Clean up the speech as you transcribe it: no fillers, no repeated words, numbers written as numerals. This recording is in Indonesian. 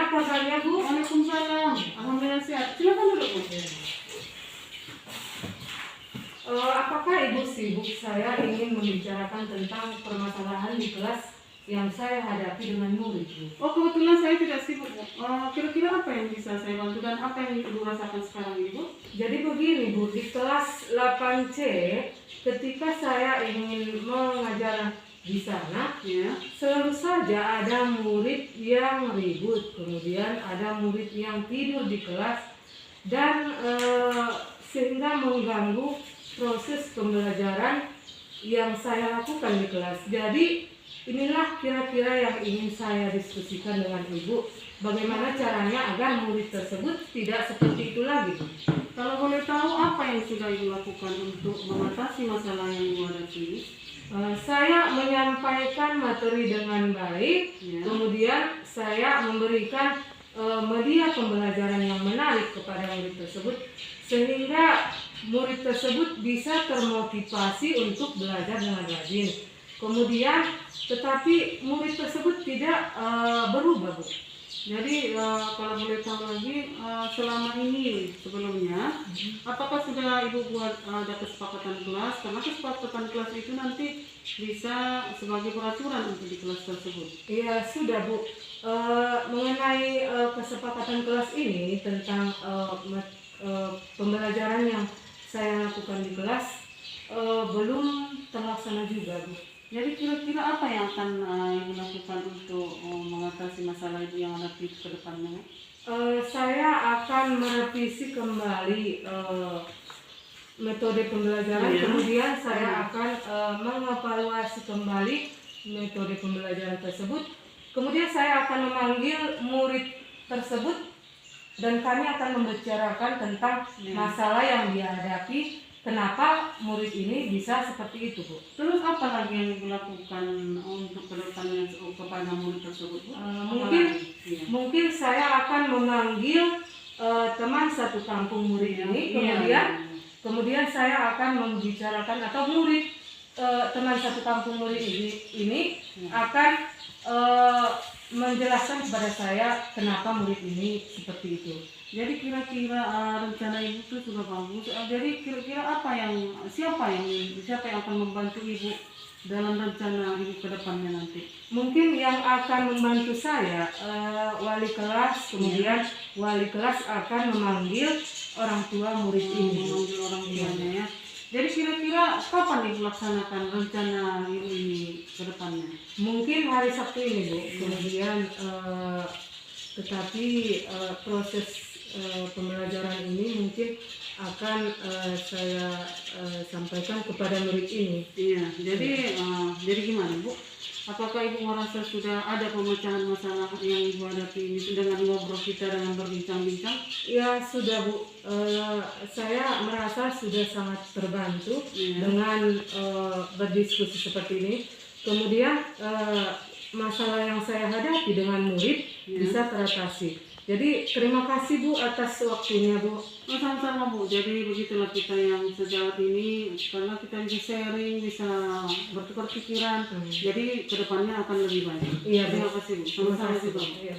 sehat kabarnya Bu? Waalaikumsalam. Alhamdulillah sehat. Silakan duduk Bu. Apakah Ibu sibuk? Saya ingin membicarakan tentang permasalahan di kelas yang saya hadapi dengan murid Bu. Oh, kebetulan saya tidak sibuk Bu. Kira-kira apa yang bisa saya bantu dan apa yang Ibu rasakan sekarang ini Bu? Jadi begini Bu, di kelas 8C ketika saya ingin mengajar di sana, Ya. selalu saja ada murid yang ribut, kemudian ada murid yang tidur di kelas dan sehingga mengganggu proses pembelajaran yang saya lakukan di kelas. Jadi inilah kira-kira yang ingin saya diskusikan dengan Ibu, bagaimana caranya agar murid tersebut tidak seperti itu lagi. Kalau boleh tahu apa yang sudah Ibu lakukan untuk mengatasi masalah yang Ibu hadapi? Saya menyampaikan materi dengan baik, Ya. kemudian saya memberikan media pembelajaran yang menarik kepada murid tersebut, sehingga murid tersebut bisa termotivasi untuk belajar dengan rajin. Kemudian, tetapi murid tersebut tidak berubah, Bu. Jadi kalau boleh tahu lagi selama ini sebelumnya apakah sudah Ibu buat ada kesepakatan kelas? Karena kesepakatan kelas itu nanti bisa sebagai peraturan untuk di kelas tersebut. Iya, sudah Bu. Mengenai kesepakatan kelas ini tentang pembelajaran yang saya lakukan di kelas belum terlaksana juga Bu. Jadi kira-kira apa yang akan Ibu lakukan untuk mengatasi masalah Ibu yang ada di kedepannya? Saya akan merevisi kembali metode pembelajaran, Iya. kemudian saya akan mengevaluasi kembali metode pembelajaran tersebut. Kemudian saya akan memanggil murid tersebut dan kami akan membicarakan tentang masalah yang dihadapi. Kenapa murid ini bisa seperti itu, Bu? Terus apa lagi yang Ibu lakukan untuk kedepannya kepada murid tersebut, Bu? Mungkin saya akan memanggil teman satu kampung murid ini, kemudian saya akan membicarakan atau murid teman satu kampung murid ini akan menjelaskan kepada saya kenapa murid ini seperti itu. Jadi kira-kira rencana Ibu itu sudah bagus. Jadi kira-kira siapa yang akan membantu Ibu dalam rencana Ibu ke depannya nanti? Mungkin yang akan membantu saya wali kelas, kemudian wali kelas akan memanggil orang tua murid ini. Memanggil orang tuanya ya. Jadi kira-kira kapan Ibu laksanakan rencana Ibu ini ke depannya? Mungkin hari Sabtu ini, Bu. Kemudian tetapi proses pembelajaran ini mungkin akan saya sampaikan kepada murid ini. Iya, jadi gimana Bu? Apakah Ibu merasa sudah ada pemecahan masalah yang Ibu hadapi ini dengan ngobrol kita dengan berbincang-bincang? Ya sudah Bu, saya merasa sudah sangat terbantu dengan berdiskusi seperti ini. Kemudian masalah yang saya hadapi dengan murid bisa teratasi. Jadi terima kasih Bu atas waktunya Bu. Sama-sama Bu, jadi begitulah kita yang sejauh ini karena kita bisa sharing, bisa bertukar pikiran, jadi kedepannya akan lebih baik. Iya, Terima kasih Bu, sama-sama juga. Iya.